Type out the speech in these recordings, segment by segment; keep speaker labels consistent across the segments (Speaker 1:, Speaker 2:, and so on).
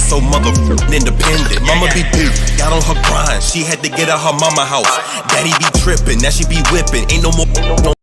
Speaker 1: so motherfucking independent. Mama be big, got on her grind. She had to get out her mama house. Daddy be tripping, now she be whipping. Ain't no more.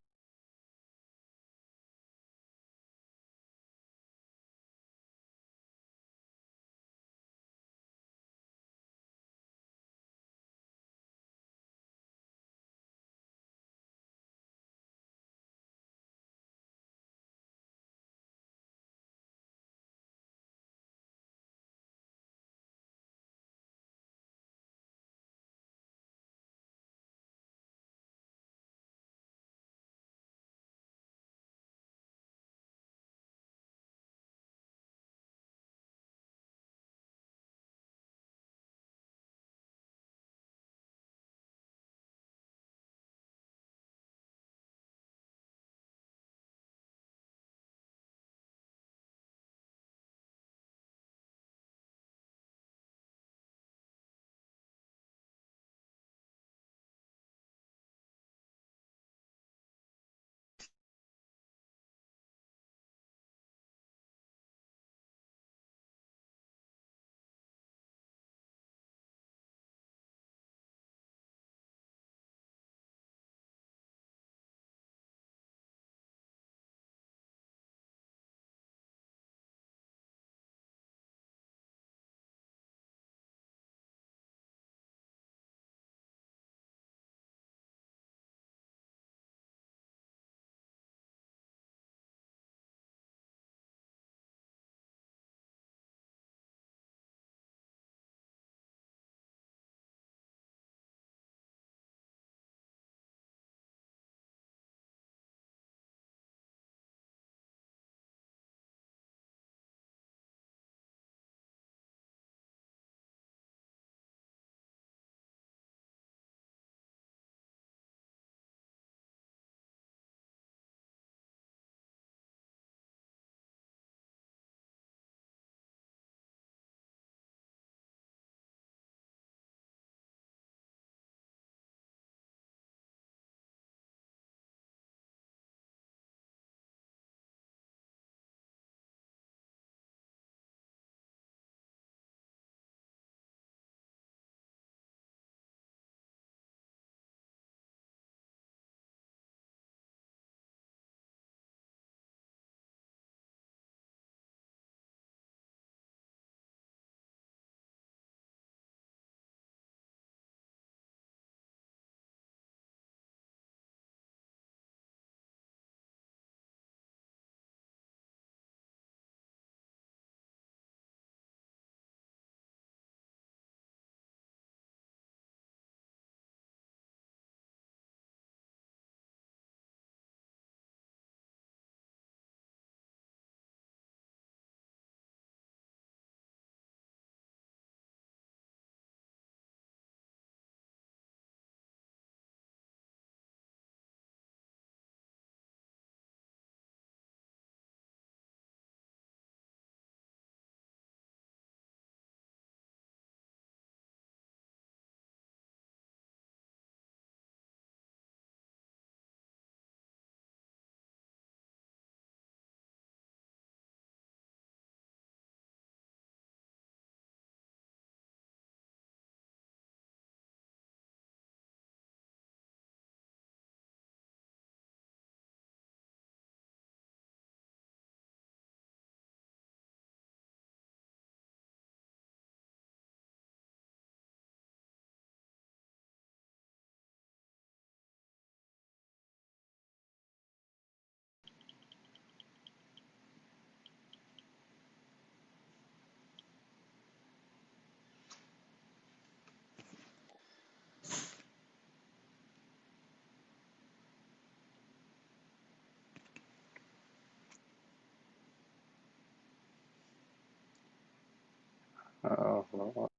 Speaker 2: Oh, Lord.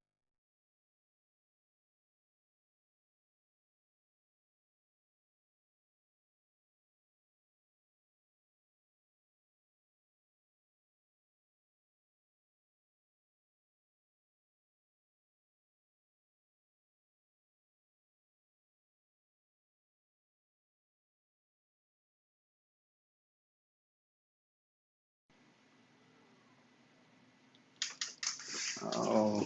Speaker 2: Oh,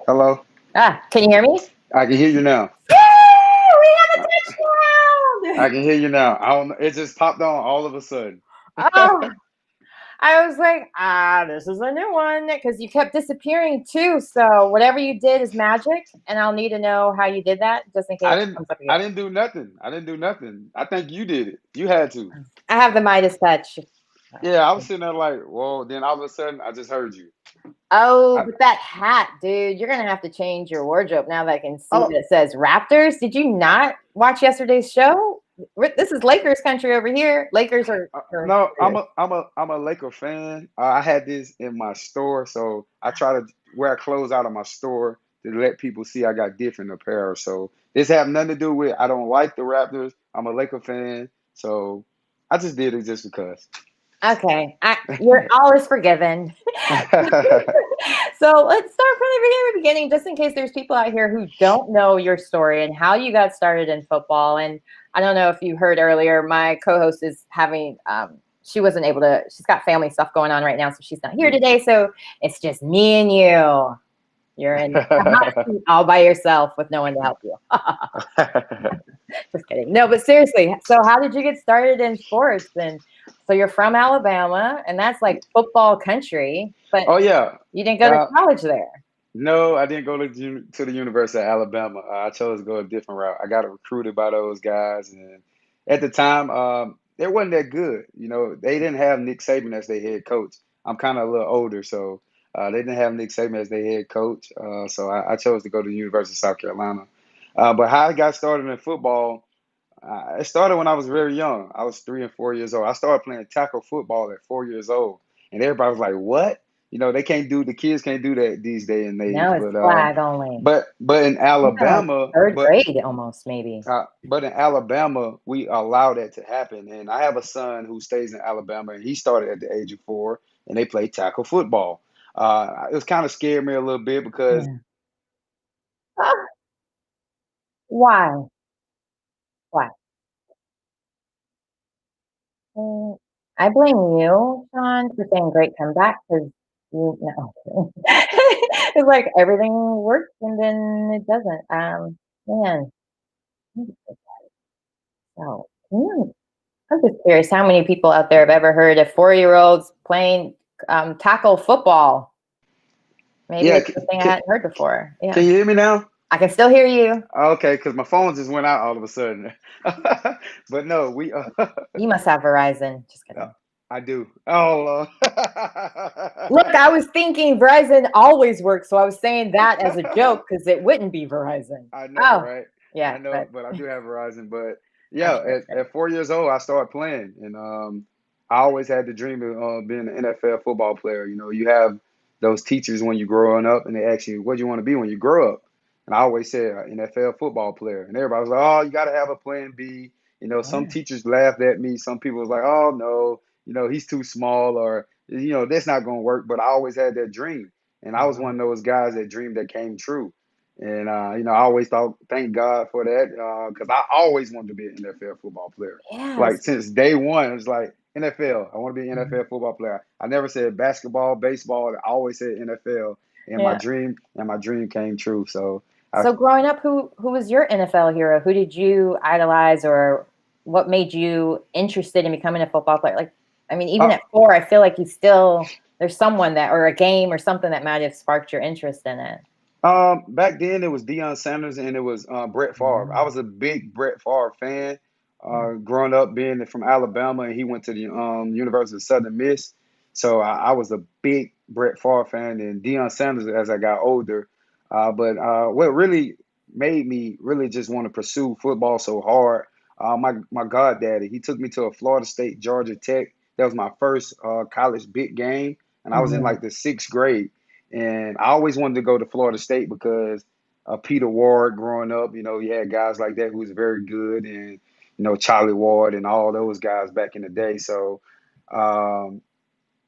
Speaker 2: hello.
Speaker 3: Can you hear me?
Speaker 2: I can hear you now.
Speaker 3: Yay! We have a
Speaker 2: I, I
Speaker 3: touchdown!
Speaker 2: can hear you now. I don't. It just popped on all of a sudden.
Speaker 3: Oh, I was like, this is a new one because you kept disappearing too. So whatever you did is magic, and I'll need to know how you did that just in
Speaker 2: I
Speaker 3: case it
Speaker 2: didn't.
Speaker 3: comes up
Speaker 2: I
Speaker 3: again.
Speaker 2: didn't do nothing. I didn't do nothing. I think you did it. You had to.
Speaker 3: I have the Midas touch.
Speaker 2: Yeah, I was sitting there like, whoa. Then all of a sudden, I just heard you.
Speaker 3: Oh,
Speaker 2: I,
Speaker 3: but that hat, dude, you're gonna have to change your wardrobe now that I can see that
Speaker 2: oh
Speaker 3: it says Raptors. Did you not watch yesterday's show? This is Lakers country over here. Lakers are
Speaker 2: no, I'm a Laker fan. I had this in my store, so I try to wear clothes out of my store to let people see I got different apparel. So this have nothing to do with I don't like the Raptors. I'm a Laker fan, so I just did it just because.
Speaker 3: okay. You're always forgiven. So let's start from the beginning, just in case there's people out here who don't know your story and how you got started in football. And I don't know if you heard earlier, my co-host is having, she wasn't able to, she's got family stuff going on right now, so she's not here today. So it's just me and you. You're in the hot seat all by yourself with no one to help you. Just kidding. No, but seriously, so how did you get started in sports? And so you're from Alabama, and that's like football country, but
Speaker 2: Oh yeah.
Speaker 3: you didn't go to
Speaker 2: Uh,
Speaker 3: college there.
Speaker 2: no, I didn't go to the University of Alabama. I chose to go a different route. I got recruited by those guys, and at the time, it wasn't that good. They didn't have Nick Saban as their head coach. I'm kind of a little older, so they didn't have Nick Saban as their head coach. So I chose to go to the University of South Carolina. But how I got started in football, it started when I was very young. I was 3 and 4 years old. I started playing tackle football at 4 years old, and everybody was like, "What?" They can't do the kids can't do that these day and age.
Speaker 3: No, it's flag only.
Speaker 2: But in
Speaker 3: Yeah, like
Speaker 2: Alabama,
Speaker 3: third grade almost, maybe.
Speaker 2: but in Alabama, we allow that to happen. And I have a son who stays in Alabama, and he started at the age of 4, and they play tackle football. It was kind of scared me a little bit because
Speaker 3: Yeah. Ah, why? Why? Mm, I blame you, Sean, for saying great comeback because you know it's like everything works and then it doesn't. Man, so I'm just curious how many people out there have ever heard of 4-year-olds playing tackle football? Maybe
Speaker 2: yeah,
Speaker 3: it's a thing I hadn't heard before.
Speaker 2: can
Speaker 3: Yeah,
Speaker 2: you hear me now?
Speaker 3: I can still hear you.
Speaker 2: Okay, because my phone just went out all of a sudden. But no, we
Speaker 3: You must have Verizon. Just
Speaker 2: uh,
Speaker 3: kidding.
Speaker 2: I do. Oh,
Speaker 3: Look, I was thinking Verizon always works, so I was saying that as a joke because it wouldn't be Verizon.
Speaker 2: I know,
Speaker 3: Oh,
Speaker 2: right? I
Speaker 3: yeah,
Speaker 2: know,
Speaker 3: but
Speaker 2: but I do have Verizon. But yeah,
Speaker 3: I'm sure it's
Speaker 2: at
Speaker 3: great.
Speaker 2: 4 years old, I started playing, and I always had the dream of being an NFL football player. You have those teachers when you're growing up, and they ask you, "What do you want to be when you grow up?" And I always said, "NFL football player." And everybody was like, "Oh, you got to have a plan B." Some
Speaker 3: Yeah.
Speaker 2: teachers laughed at me. Some people was like, "Oh no, he's too small," or that's not going to work. But I always had that dream, and I was one
Speaker 3: Mhm.
Speaker 2: of those guys that dreamed that came true. And I always thought, thank God for that, because I always wanted to be an NFL football player. Like
Speaker 3: Yes.
Speaker 2: since day one, it was like NFL. I want to be an
Speaker 3: Mhm.
Speaker 2: NFL football player. I never said basketball, baseball. I always said NFL. And my
Speaker 3: Yeah.
Speaker 2: dream came true. So I,
Speaker 3: So growing up, who was your NFL hero? Who did you idolize, or what made you interested in becoming a football player? Like, I mean, even
Speaker 2: uh,
Speaker 3: at 4, I feel like you still there's someone that or a game or something that might have sparked your interest in it.
Speaker 2: Back then it was Deion Sanders and it was Brett Favre. I
Speaker 3: Mm.
Speaker 2: was a big Brett Favre fan.
Speaker 3: Yeah.
Speaker 2: Growing up being from Alabama, and he went to the University of Southern Miss, so I was a big Brett Favre fan, and Deion Sanders as I got older. But what really made me really just want to pursue football so hard, my goddaddy, he took me to a Florida State Georgia Tech. That was my first college big game, and I was in
Speaker 3: Mhm.
Speaker 2: like the 6th grade. And I always wanted to go to Florida State because Peter Ward growing up, you had guys like that who was very good, and Charlie Ward and all those guys back in the day. So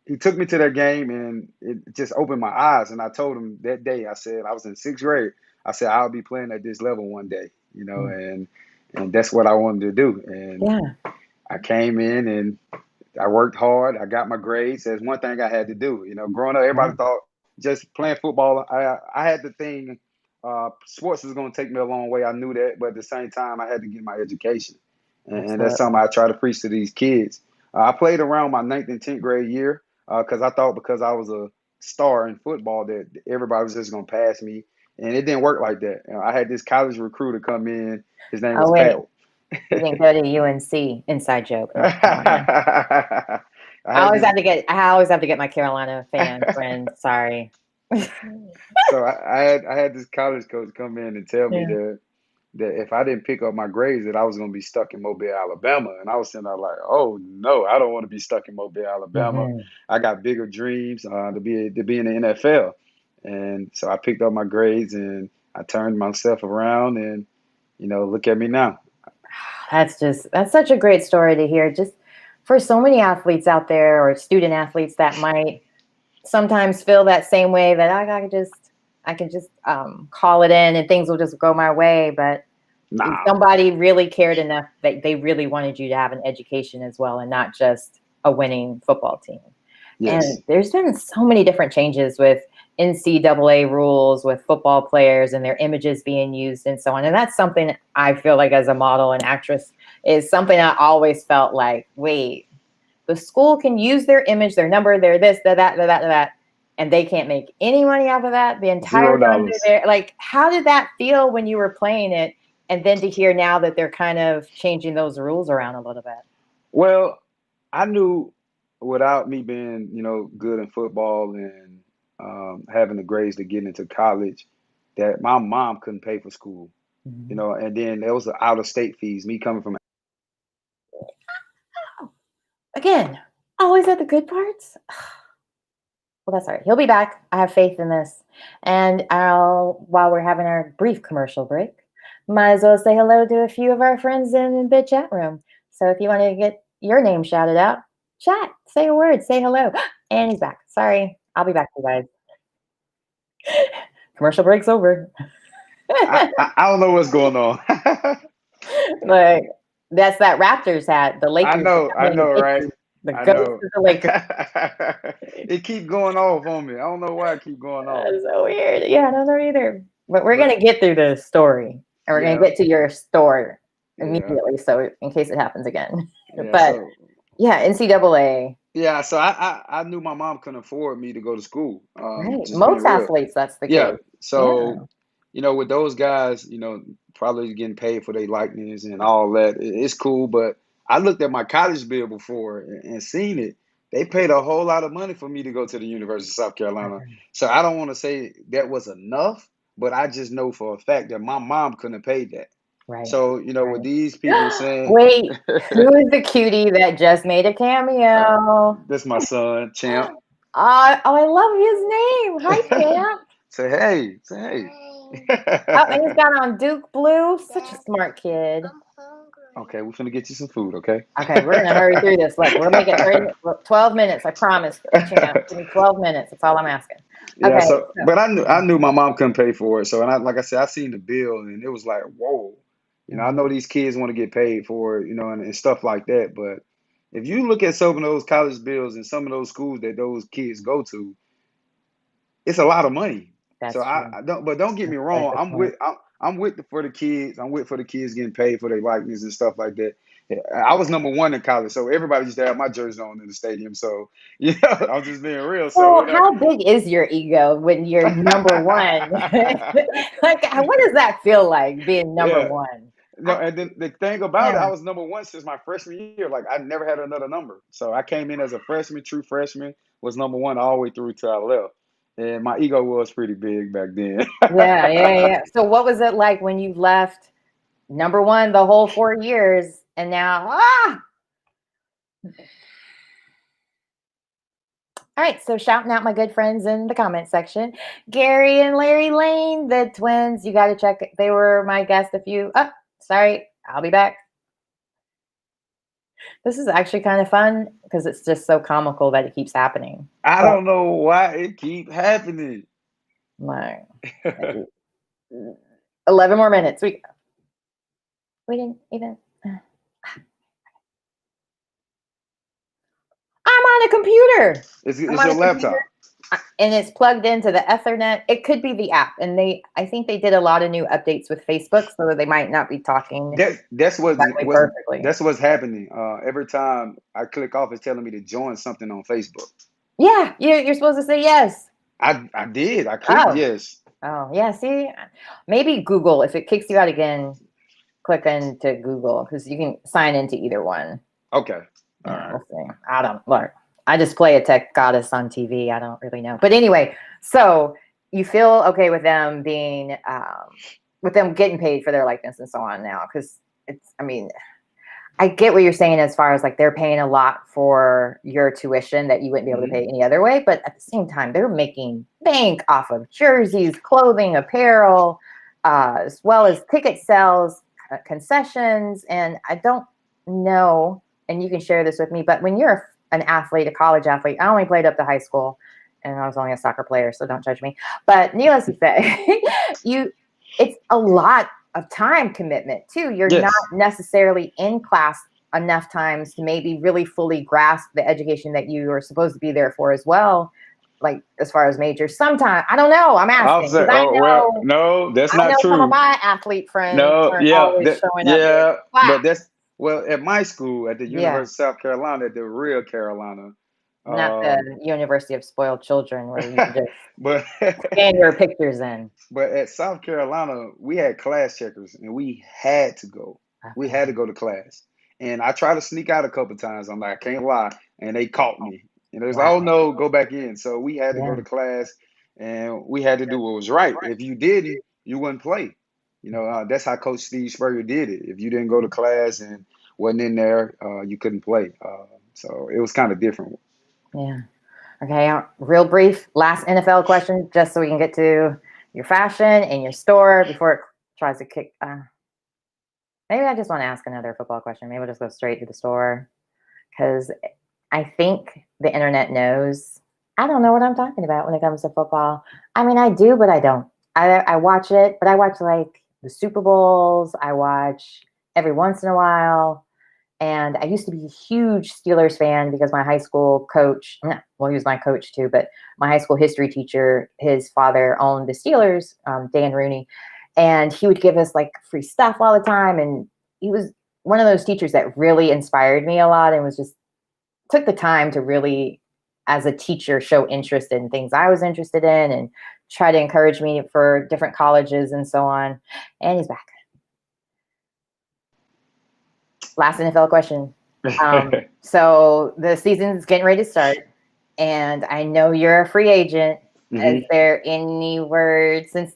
Speaker 2: He took me to that game, and it just opened my eyes. And I told him that day, I said, I was in sixth grade. I said, I'll be playing at this level one day, and that's what I wanted to do. And
Speaker 3: Yeah.
Speaker 2: I came in and I worked hard. I got my grades. There's one thing I had to do. Growing up, everybody thought just playing football. I had the thing. Sports was going to take me a long way. I knew that, but at the same time, I had to get my education, and that's something I try to preach to these kids. I played around my ninth and 10th grade year because I thought because I was a star in football that everybody was just going to pass me, and it didn't work like that. I had this college recruiter come in. His name was
Speaker 3: wait.
Speaker 2: Pat.
Speaker 3: You didn't go to UNC. Inside joke. North Carolina.
Speaker 2: I
Speaker 3: I always have to get my Carolina fan friends. Sorry.
Speaker 2: So I had this college coach come in and tell me that if I didn't pick up my grades, that I was going to be stuck in Mobile, Alabama. And I was sitting there like, oh no, I don't want to be stuck in Mobile, Alabama.
Speaker 3: Mm-hmm.
Speaker 2: I got bigger dreams to be in the NFL. And so I picked up my grades and I turned myself around, and look at me now.
Speaker 3: That's such a great story to hear. Just for so many athletes out there, or student athletes that might sometimes feel that same way, that I can just call it in and things will just go my way. But somebody really cared enough that they really wanted you to have an education as well, and not just a winning football team. Yes. And there's been so many different changes with NCAA rules, with football players and their images being used and so on. And that's something I feel like as a model and actress is something I always felt like, wait, the school can use their image, their number, their this, that, and they can't make any money off of that. The entire time they're there. Like, how did that feel when you were playing it? And then to hear now that they're kind of changing those rules around a little bit.
Speaker 2: Well, I knew without me being, good in football and having the grades to get into college, that my mom couldn't pay for school, and then there was the out-of-state fees, me coming from.
Speaker 3: Again, always at the good parts. Well, that's all right. He'll be back. I have faith in this. And while we're having our brief commercial break, might as well say hello to a few of our friends in the chat room. So if you want to get your name shouted out, chat, say a word, say hello. And he's back. Sorry. I'll be back, you guys. Commercial break's over.
Speaker 2: I don't know what's going on.
Speaker 3: Like, that's that Raptors hat. The Lakers.
Speaker 2: I know, right?
Speaker 3: The ghost of the Lakers.
Speaker 2: It keep going off on me. I don't know why it keep going off.
Speaker 3: That's so weird. Yeah, I don't know either. But we're going to get through the story. And we're going to get to your store immediately. So in case it happens again. NCAA.
Speaker 2: Yeah, so I knew my mom couldn't afford me to go to school.
Speaker 3: Right. Most athletes, that's the case.
Speaker 2: Yeah. So, with those guys, probably getting paid for their likeness and all that, it's cool. But I looked at my college bill before and seen it. They paid a whole lot of money for me to go to the University of South Carolina. So I don't want to say that was enough, but I just know for a fact that my mom couldn't have paid that. Right. So, with these people saying...
Speaker 3: Wait, who is the cutie that just made a cameo?
Speaker 2: That's my son, Champ.
Speaker 3: I love his name. Hi, Champ.
Speaker 2: Say hey.
Speaker 3: And he's got on Duke Blue. Such a smart kid.
Speaker 2: Okay, we're finna get you some food, okay?
Speaker 3: Okay, we're gonna hurry through this. Look, we're making 12 minutes. I promise. Champ, give me 12 minutes. That's all I'm asking.
Speaker 2: Okay, yeah, but I knew my mom couldn't pay for it. So, and like I said, I seen the bill, and it was like, whoa. I know these kids want to get paid for it, and stuff like that. But if you look at some of those college bills and some of those schools that those kids go to, it's a lot of money. That's so true. Don't get me wrong. I'm with for the kids. I'm with for the kids getting paid for their likeness and stuff like that. I was number one in college, so everybody used to have my jersey on in the stadium. So, I'm just being real.
Speaker 3: So, how big is your ego when you're number one? Like, what does that feel like, being number one?
Speaker 2: No, and then the thing about it, I was number one since my freshman year. Like, I never had another number. So I came in as a true freshman, was number one all the way through till I left. And my ego was pretty big back then.
Speaker 3: Yeah. So what was it like when you left number one the whole 4 years and now, All right, so shouting out my good friends in the comment section. Gary and Larry Lane, the twins, you got to check. They were my guest Sorry, I'll be back. This is actually kind of fun because it's just so comical that it keeps happening.
Speaker 2: I
Speaker 3: But
Speaker 2: don't know why it keep happening.
Speaker 3: my 11 more minutes. We didn't even. I'm on a computer.
Speaker 2: It's
Speaker 3: I'm
Speaker 2: it's
Speaker 3: on
Speaker 2: your
Speaker 3: a computer,
Speaker 2: laptop.
Speaker 3: and it's plugged into the Ethernet. It could be the app, and I think they did a lot of new updates with Facebook, so they might not be talking
Speaker 2: That's
Speaker 3: exactly perfectly.
Speaker 2: what's happening. Every time I click off, it's telling me to join something on Facebook.
Speaker 3: Yeah, you're supposed to say yes.
Speaker 2: I did. I clicked
Speaker 3: Oh,
Speaker 2: yes.
Speaker 3: oh, yeah. See, maybe Google. If it kicks you out again, click into Google because you can sign into either one.
Speaker 2: Okay. All
Speaker 3: Yeah,
Speaker 2: right.
Speaker 3: we'll see. I don't look. I just play a tech goddess on TV. I don't really know. But anyway, so you feel okay with them being, with them getting paid for their likeness and so on now? Because I mean, I get what you're saying as far as like they're paying a lot for your tuition that you wouldn't be able to pay any other way. But at the same time, they're making bank off of jerseys, clothing, apparel, as well as ticket sales, concessions. And I don't know, and you can share this with me, but when you're an athlete, a college athlete, I only played up to high school and I was only a soccer player, so don't judge me. But needless to say, it's a lot of time commitment too. You're not
Speaker 2: Yes.
Speaker 3: necessarily in class enough times to maybe really fully grasp the education that you are supposed to be there for as well. Like as far as majors, sometimes I don't know. I'm asking
Speaker 2: Officer.
Speaker 3: because
Speaker 2: Oh well, no, that's
Speaker 3: I
Speaker 2: not
Speaker 3: know some of
Speaker 2: true.
Speaker 3: my athlete friends
Speaker 2: No,
Speaker 3: aren't
Speaker 2: yeah,
Speaker 3: always showing up during
Speaker 2: yeah,
Speaker 3: class.
Speaker 2: but that's well at my school at the
Speaker 3: Yeah,
Speaker 2: University of South Carolina, at the real Carolina.
Speaker 3: not the
Speaker 2: Um,
Speaker 3: University of Spoiled Children where you just
Speaker 2: but
Speaker 3: scan your pictures in.
Speaker 2: but at South Carolina, we had class checkers, and we had to go. We
Speaker 3: Okay.
Speaker 2: had to go to class, and I tried to sneak out a couple times. I'm like, I can't lie, and they caught me. And it was like,
Speaker 3: Wow.
Speaker 2: oh no, go back in. So we had to go
Speaker 3: Yeah.
Speaker 2: to class, and we had to do what was right. If you didn't, you wouldn't play. That's how Coach Steve Spurrier did it. If you didn't go to class and wasn't in there, you couldn't play. So it was kind of different.
Speaker 3: Yeah. Okay. Real brief. Last NFL question, just so we can get to your fashion and your store before it tries to kick. Maybe I just want to ask another football question. Maybe we'll just go straight to the store because I think the internet knows. I don't know what I'm talking about when it comes to football. I mean, I do, but I don't. I watch it, but I watch like the Super Bowls. I watch every once in a while. And I used to be a huge Steelers fan because my high school coach, well, he was my coach too, but my high school history teacher, his father owned the Steelers, Dan Rooney, and he would give us like free stuff all the time. And he was one of those teachers that really inspired me a lot and was just took the time to really, as a teacher, show interest in things I was interested in and try to encourage me for different colleges and so on. And he's back. Last NFL question. So the season's getting ready to start, and I know you're a free agent. Is there any words since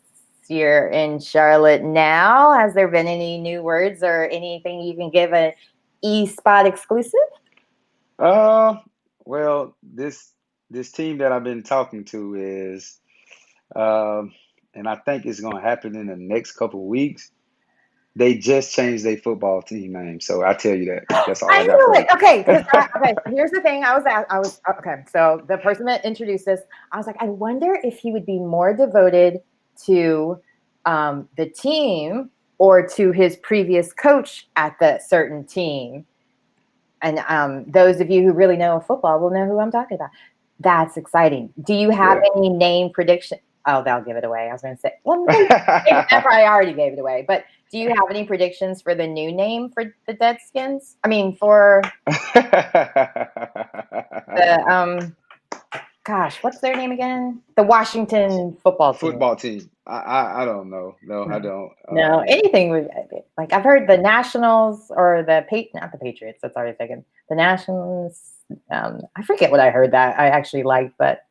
Speaker 3: you're in Charlotte now? Has there been any new words or anything you can give an E-Spot exclusive?
Speaker 2: Well, this team that I've been talking to is, and I think it's going to happen in the next couple of weeks. They just changed their football team name, so I tell you that. That's all
Speaker 3: I
Speaker 2: I got
Speaker 3: knew
Speaker 2: for
Speaker 3: it.
Speaker 2: you.
Speaker 3: Okay, okay. Here's the thing. I was okay. So the person that introduced this, I was like, I wonder if he would be more devoted to the team or to his previous coach at the certain team. And those of you who really know football will know who I'm talking about. That's exciting. Do you have
Speaker 2: Yeah.
Speaker 3: any name prediction? Oh, they'll give it away. I was going to say, well, I already gave it away. But do you have any predictions for the new name for the Deadskins? I mean, for the gosh, what's their name again? The Washington football team.
Speaker 2: Football team. I don't know. No, I don't.
Speaker 3: No, anything would like I've heard the Nationals or not the Patriots. That's already taken. The Nationals. I forget what I heard that I actually liked, but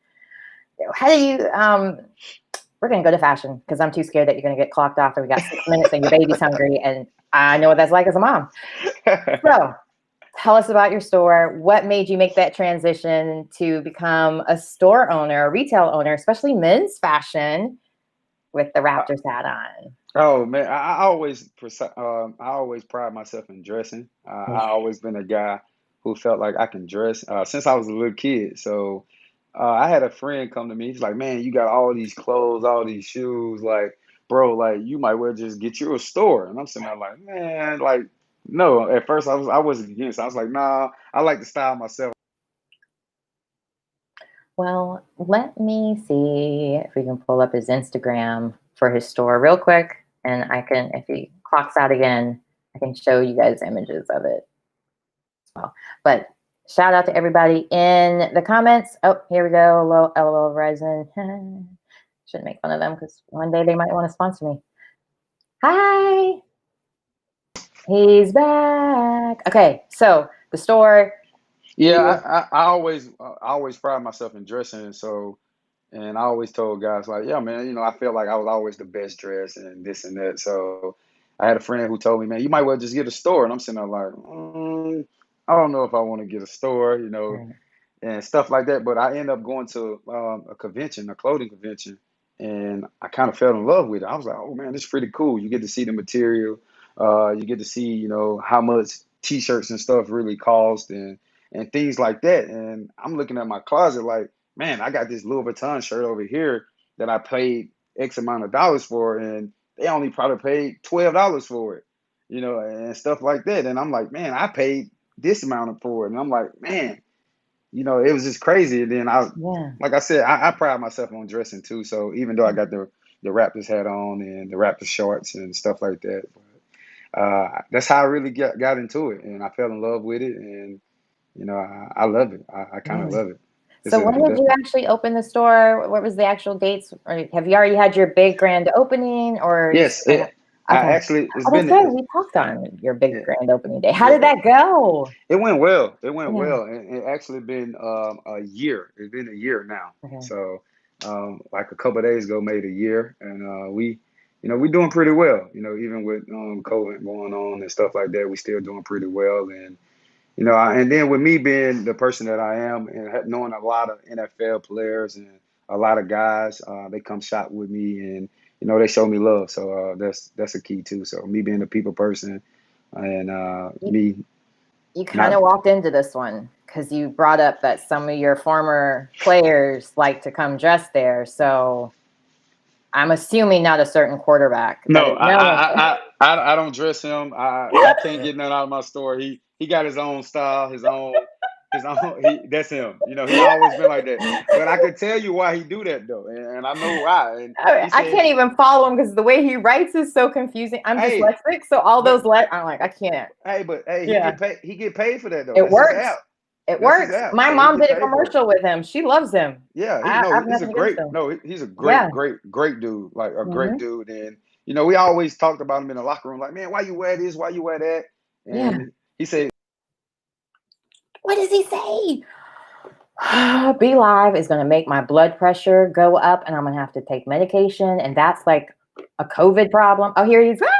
Speaker 3: how do you? We're gonna go to fashion because I'm too scared that you're gonna get clocked off and we got 6 minutes and your baby's hungry and I know what that's like as a mom. So tell us about your store. What made you make that transition to become a store owner, a retail owner, especially men's fashion with the Raptors hat on?
Speaker 2: Oh man, I always pride myself in dressing. I always been a guy who felt like I can dress since I was a little kid. So I had a friend come to me. He's like, "Man, you got all these clothes, all these shoes. Like, bro, like you might well just get you a store." And I'm sitting there like, "Man, like, no." At first, I wasn't against. I was like, "Nah, I like to style myself."
Speaker 3: Well, let me see if we can pull up his Instagram for his store real quick. And I can, if he clocks out again, I can show you guys images of it as well. But shout out to everybody in the comments. Oh, here we go. LOL Verizon. Shouldn't make fun of them because one day they might want to sponsor me. Hi. He's back. Okay, so the store.
Speaker 2: Yeah, I always pride myself in dressing. So and I always told guys like, yeah, man, I feel like I was always the best dressed and this and that. So I had a friend who told me, man, you might well just get a store. And I'm sitting there like, I don't know if I want to get a store,
Speaker 3: Right.
Speaker 2: and stuff like that. But I ended up going to a convention, a clothing convention, and I kind of fell in love with it. I was like, oh man, this is pretty cool. You get to see the material, you get to see, how much t-shirts and stuff really cost and things like that. And I'm looking at my closet like, man, I got this Louis Vuitton shirt over here that I paid X amount of dollars for, and they only probably paid $12 for it, and stuff like that. And I'm like, man, I paid this amount for it, and I'm like, man, it was just crazy. And then
Speaker 3: Yeah.
Speaker 2: like I said, I pride myself on dressing too. So even though I got the Raptors hat on and the Raptors shorts and stuff like that, that's how I really got into it, and I fell in love with it, and I love it. I kind
Speaker 3: Yeah.
Speaker 2: of love it.
Speaker 3: So when did you actually open the store? What was the actual dates? Or have you already had your big grand opening, or you
Speaker 2: Yes,
Speaker 3: still?
Speaker 2: I
Speaker 3: Okay.
Speaker 2: actually it's
Speaker 3: Oh, that's
Speaker 2: been
Speaker 3: right. We talked on your big
Speaker 2: it,
Speaker 3: grand opening day. How did
Speaker 2: yeah,
Speaker 3: that go?
Speaker 2: it went well. It went
Speaker 3: Yeah.
Speaker 2: well, and it actually been a year. It's been a year now.
Speaker 3: Okay.
Speaker 2: So like a couple of days ago, made a year, and we doing pretty well. Even with COVID going on and stuff like that, we still doing pretty well. And and then with me being the person that I am and knowing a lot of NFL players and a lot of guys, they come shop with me and they show me love. So that's a key too. So me being a people person and
Speaker 3: You,
Speaker 2: me
Speaker 3: you kind
Speaker 2: not.
Speaker 3: of walked into this one because you brought up that some of your former players like to come dress there. So I'm assuming not a certain quarterback that
Speaker 2: No,
Speaker 3: is known.
Speaker 2: I don't dress him. I can't get nothing out of my store. He got his own style, his own. That's him. He always been like that. But I can tell you why he do that though, and I know why. And he
Speaker 3: I
Speaker 2: said,
Speaker 3: can't even follow him because the way he writes is so confusing. I'm
Speaker 2: "Hey,
Speaker 3: dyslexic, so all
Speaker 2: but
Speaker 3: those let I'm like, I can't.
Speaker 2: but he
Speaker 3: Yeah,
Speaker 2: get paid. He get paid for that though.
Speaker 3: it
Speaker 2: That's his
Speaker 3: works.
Speaker 2: app.
Speaker 3: It
Speaker 2: That's his
Speaker 3: works.
Speaker 2: app.
Speaker 3: My
Speaker 2: So he
Speaker 3: mom
Speaker 2: get
Speaker 3: did a
Speaker 2: paid for it.
Speaker 3: commercial with him. She loves him.
Speaker 2: Yeah,
Speaker 3: I have
Speaker 2: he's a
Speaker 3: nothing against
Speaker 2: great.
Speaker 3: him.
Speaker 2: No, he's a great,
Speaker 3: Yeah.
Speaker 2: great dude. Like a great
Speaker 3: Hmm.
Speaker 2: dude. And we always talked about him in the locker room. Like, man, why you wear this? Why you wear that?
Speaker 3: Yeah.
Speaker 2: And he said,
Speaker 3: What does he say? Be Live is going to make my blood pressure go up, and I'm going to have to take medication, and that's like a COVID problem. Oh, here he's back.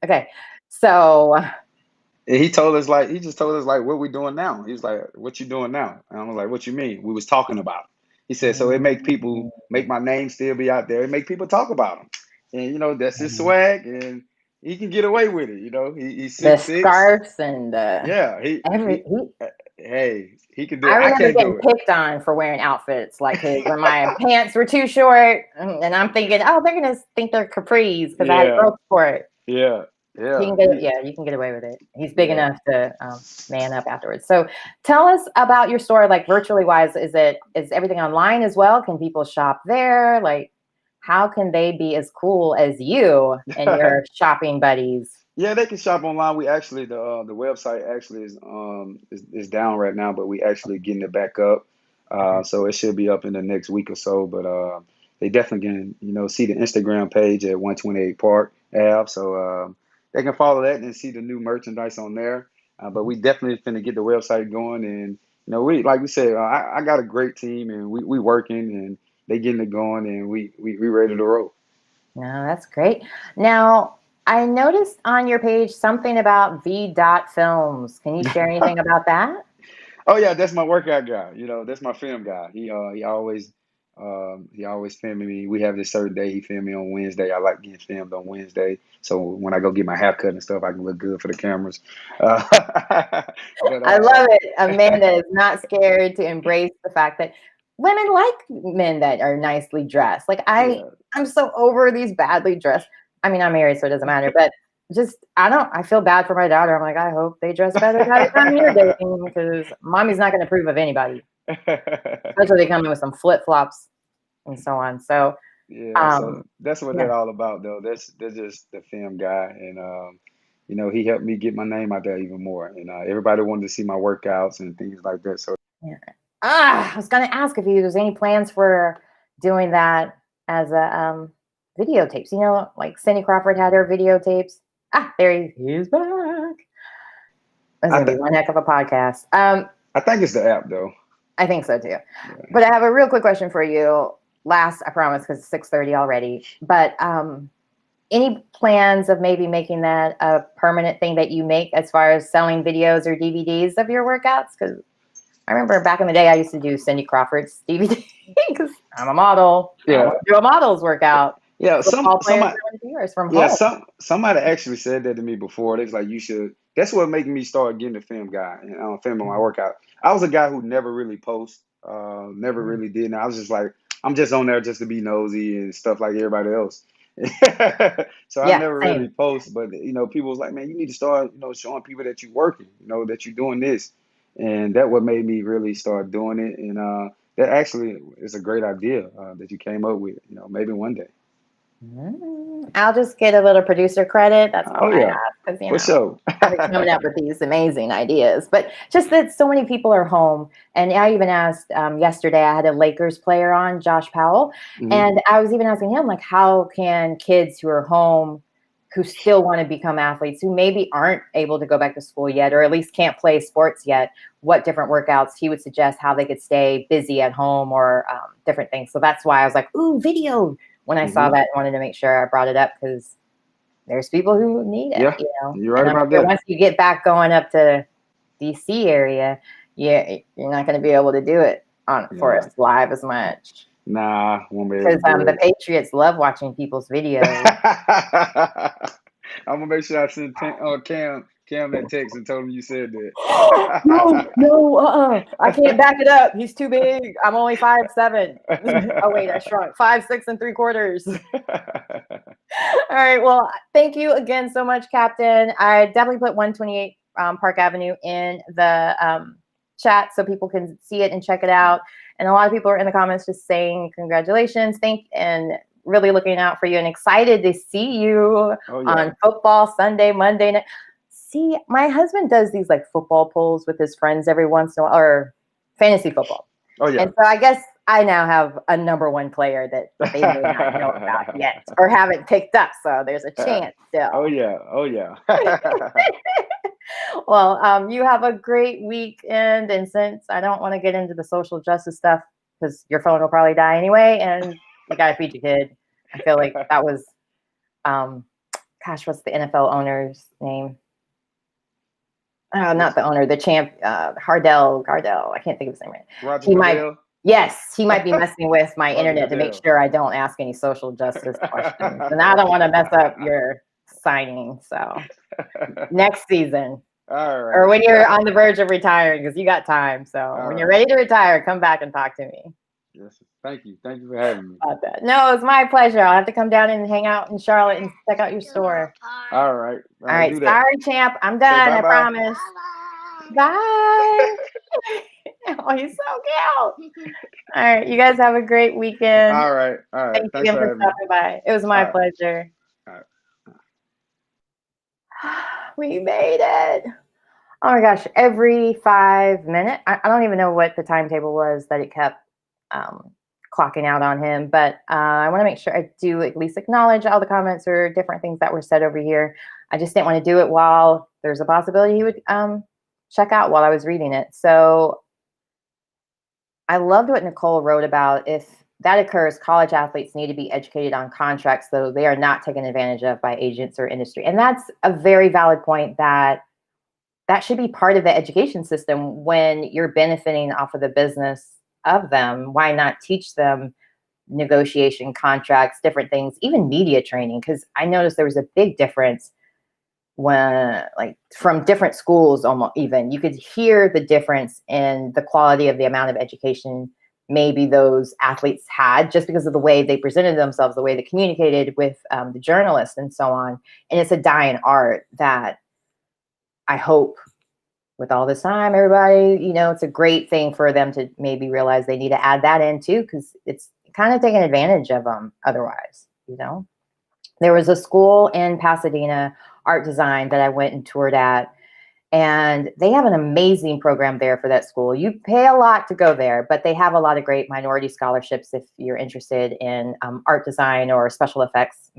Speaker 3: Okay, so
Speaker 2: and he just told us like what we doing now. He was like, what you doing now? And I was like, what you mean? We was talking about it. He said, so it make people make my name still be out there. It make people talk about him. And that's his swag, and he can get away with it. He's
Speaker 3: the
Speaker 2: 6'6".
Speaker 3: scarves and
Speaker 2: Yeah,
Speaker 3: every.
Speaker 2: hey, he can do
Speaker 3: I
Speaker 2: it. I
Speaker 3: remember
Speaker 2: can't
Speaker 3: getting
Speaker 2: do it.
Speaker 3: picked on for wearing outfits like his when my pants were too short, and I'm thinking, oh, they're gonna think they're capris because I had
Speaker 2: Yeah,
Speaker 3: growth for it.
Speaker 2: yeah,
Speaker 3: He
Speaker 2: yeah.
Speaker 3: can get, yeah, you can get away with it. He's big
Speaker 2: Yeah.
Speaker 3: enough to man up afterwards. So, tell us about your store, like virtually wise. Is everything online as well? Can people shop there? Like, how can they be as cool as you and your shopping buddies?
Speaker 2: Yeah, they can shop online. We actually the website actually is down right now, but we actually getting it back up.
Speaker 3: Okay.
Speaker 2: So it should be up in the next week or so. But they definitely can see the Instagram page at 128 Park Ave. So they can follow that and see the new merchandise on there. But we definitely finna get the website going, and we like we said, I got a great team, and we working, and they getting it going, and we ready to roll.
Speaker 3: No, that's great. Now, I noticed on your page something about V. Dot Films. Can you share anything about that?
Speaker 2: Oh yeah, that's my workout guy. That's my film guy. He always He always filming me. We have this certain day he filmed me on Wednesday. I like getting filmed on Wednesday, so when I go get my hair cut and stuff, I can look good for the cameras. But
Speaker 3: I love it. Amanda is not scared to embrace the fact that women like men that are nicely dressed. Like
Speaker 2: yeah,
Speaker 3: I'm so over these badly dressed. I mean, I'm married, so it doesn't matter, but just I feel bad for my daughter. I'm like, I hope they dress better by the time you're dating, because mommy's not going to approve of anybody, especially they come in with some flip flops and so on. So
Speaker 2: yeah. So that's what
Speaker 3: yeah.
Speaker 2: they're all about, though. That's just the film guy, and he helped me get my name out there even more, and everybody wanted to see my workouts and things like that. So
Speaker 3: Yeah. I was going to ask if there's any plans for doing that as a videotapes. You know, like Cindy Crawford had her videotapes. There he's back. That's
Speaker 2: I
Speaker 3: gonna be
Speaker 2: th-
Speaker 3: one heck of a podcast.
Speaker 2: I think it's the app, though.
Speaker 3: I think so too.
Speaker 2: Yeah.
Speaker 3: But I have a real quick question for you. Last, I promise, because it's 6:30 already. But any plans of maybe making that a permanent thing that you make as far as selling videos or DVDs of your workouts? Because I remember back in the day, I used to do Cindy Crawford's DVD because I'm a model.
Speaker 2: Yeah.
Speaker 3: I want to do a model's workout.
Speaker 2: Yeah,
Speaker 3: Football players
Speaker 2: somebody,
Speaker 3: doing yours from
Speaker 2: yeah,
Speaker 3: home.
Speaker 2: somebody actually said that to me before. They was like, you should. That's what made me start getting the film guy and filming my workout. I was a guy who never really post, never really did. And I was just like, I'm just on there just to be nosy and stuff like everybody else. So I
Speaker 3: Yeah,
Speaker 2: never
Speaker 3: same.
Speaker 2: really post, but people was like, man, you need to start, showing people that you're working, that you're doing this, and that what made me really start doing it. And that actually is a great idea that you came up with. Maybe one day.
Speaker 3: I'll just get a little producer credit. That's all
Speaker 2: Oh
Speaker 3: I
Speaker 2: yeah,
Speaker 3: have, because
Speaker 2: for sure.
Speaker 3: I've been coming up with these amazing ideas. But just that so many people are home, and I even asked yesterday. I had a Lakers player on, Josh Powell,
Speaker 2: Mhm.
Speaker 3: and I was even asking him, like, how can kids who are home, who still want to become athletes, who maybe aren't able to go back to school yet, or at least can't play sports yet, what different workouts he would suggest, how they could stay busy at home, or different things. So that's why I was like, ooh, video. When I saw that, I wanted to make sure I brought it up, because there's people who need it,
Speaker 2: Yeah, you're right
Speaker 3: And I'm
Speaker 2: about
Speaker 3: sure
Speaker 2: that.
Speaker 3: once you get back going up to DC area, you're not going to be able to do it for us live as much.
Speaker 2: Nah, won't be able
Speaker 3: Because
Speaker 2: to do
Speaker 3: the
Speaker 2: it.
Speaker 3: Patriots love watching people's videos.
Speaker 2: I'm gonna make sure I send Cam that text and told him you said that.
Speaker 3: No, I can't back it up. He's too big. I'm only 5'7". Oh wait, I shrunk. 5'6" and 3/4. All right. Well, thank you again so much, Captain. I definitely put 128 Park Avenue in the chat so people can see it and check it out. And a lot of people are in the comments just saying congratulations, and really looking out for you and excited to see you on football Sunday, Monday night. See, my husband does these like football polls with his friends every once in a while, or fantasy football.
Speaker 2: Oh yeah.
Speaker 3: And so I guess I now have a number one player that they may not know about yet or haven't picked up. So there's a chance still.
Speaker 2: Oh yeah. Oh yeah.
Speaker 3: Well, you have a great weekend. And since I don't want to get into the social justice stuff, because your phone will probably die anyway, and you got to feed your kid. I feel like that was, what's the NFL owner's name? Not the owner, the champ, Gardell. I can't think of his name right.
Speaker 2: Roger Goodell?
Speaker 3: Yes, he might be messing with my
Speaker 2: Roger
Speaker 3: internet to make
Speaker 2: Goodell.
Speaker 3: sure I don't ask any social justice questions. And I don't want to mess up your signing. So next season.
Speaker 2: All right.
Speaker 3: Or when you're on the verge of retiring, because you got time. So when you're ready to retire, come back and talk to me.
Speaker 2: Yes. Thank you. Thank you for having me.
Speaker 3: About that. No, it's my pleasure. I'll have to come down and hang out in Charlotte and check out your store.
Speaker 2: All right.
Speaker 3: All right. Sorry, champ. I'm done. I promise. Bye. Oh, he's so cute. All right. You guys have a great weekend.
Speaker 2: All right.
Speaker 3: Thank you again for stopping by. It was my pleasure.
Speaker 2: All right.
Speaker 3: We made it. Oh my gosh. Every 5 minutes. I don't even know what the timetable was that it kept clocking out on him, but I want to make sure I do at least acknowledge all the comments or different things that were said over here. I just didn't want to do it while there's a possibility he would check out while I was reading it. So I loved what Nicole wrote about. If that occurs, college athletes need to be educated on contracts, so they are not taken advantage of by agents or industry. And that's a very valid point, that should be part of the education system when you're benefiting off of the business of them. Why not teach them negotiation, contracts, different things, even media training. Because I noticed there was a big difference when, like, from different schools, almost even you could hear the difference in the quality of the amount of education maybe those athletes had, just because of the way they presented themselves, the way they communicated with the journalists and so on. And it's a dying art that I hope with all this time, everybody, you know, it's a great thing for them to maybe realize they need to add that in too, because it's kind of taking advantage of them otherwise, you know. There was a school in Pasadena, art design, that I went and toured at, and they have an amazing program there for that school. You pay a lot to go there, but they have a lot of great minority scholarships if you're interested in art design or special effects,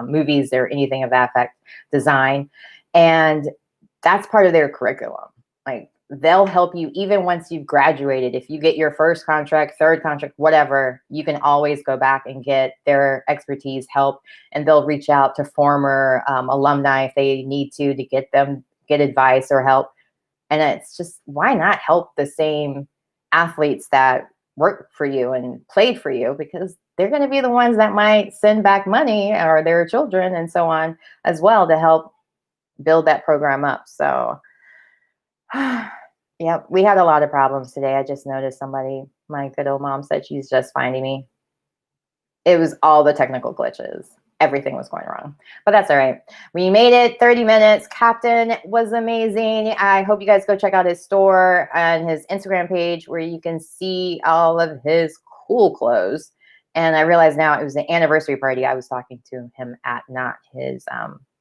Speaker 3: movies or anything of that effect, design. And that's part of their curriculum. Like, they'll help you even once you've graduated. If you get your first contract, third contract, whatever, you can always go back and get their expertise, help, and they'll reach out to former alumni if they need to get advice or help. And it's just, why not help the same athletes that worked for you and played for you, because they're going to be the ones that might send back money, or their children and so on as well, to help build that program up. So yeah, we had a lot of problems today. I just noticed my good old mom said she's just finding me. It was all the technical glitches. Everything was going wrong, but that's all right. We made it 30 minutes. Captain was amazing. I hope you guys go check out his store and his Instagram page, where you can see all of his cool clothes. And I realize now it was the anniversary party I was talking to him at, not his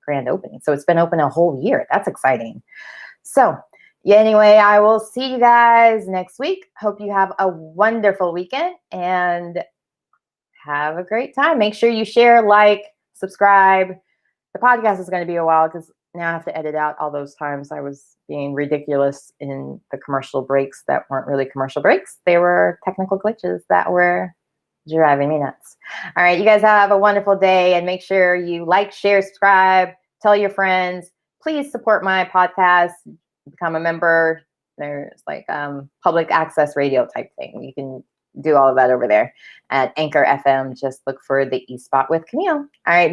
Speaker 3: grand opening. So it's been open a whole year. That's exciting. So yeah, anyway, I will see you guys next week. Hope you have a wonderful weekend and have a great time. Make sure you share, like, subscribe. The podcast is going to be a while because now I have to edit out all those times I was being ridiculous in the commercial breaks that weren't really commercial breaks. They were technical glitches that were driving me nuts. All right, you guys have a wonderful day, and make sure you like, share, subscribe, tell your friends. Please support my podcast. Become a member. There's like public access radio type thing. You can do all of that over there at Anchor FM. Just look for the E Spot with Camille. All right.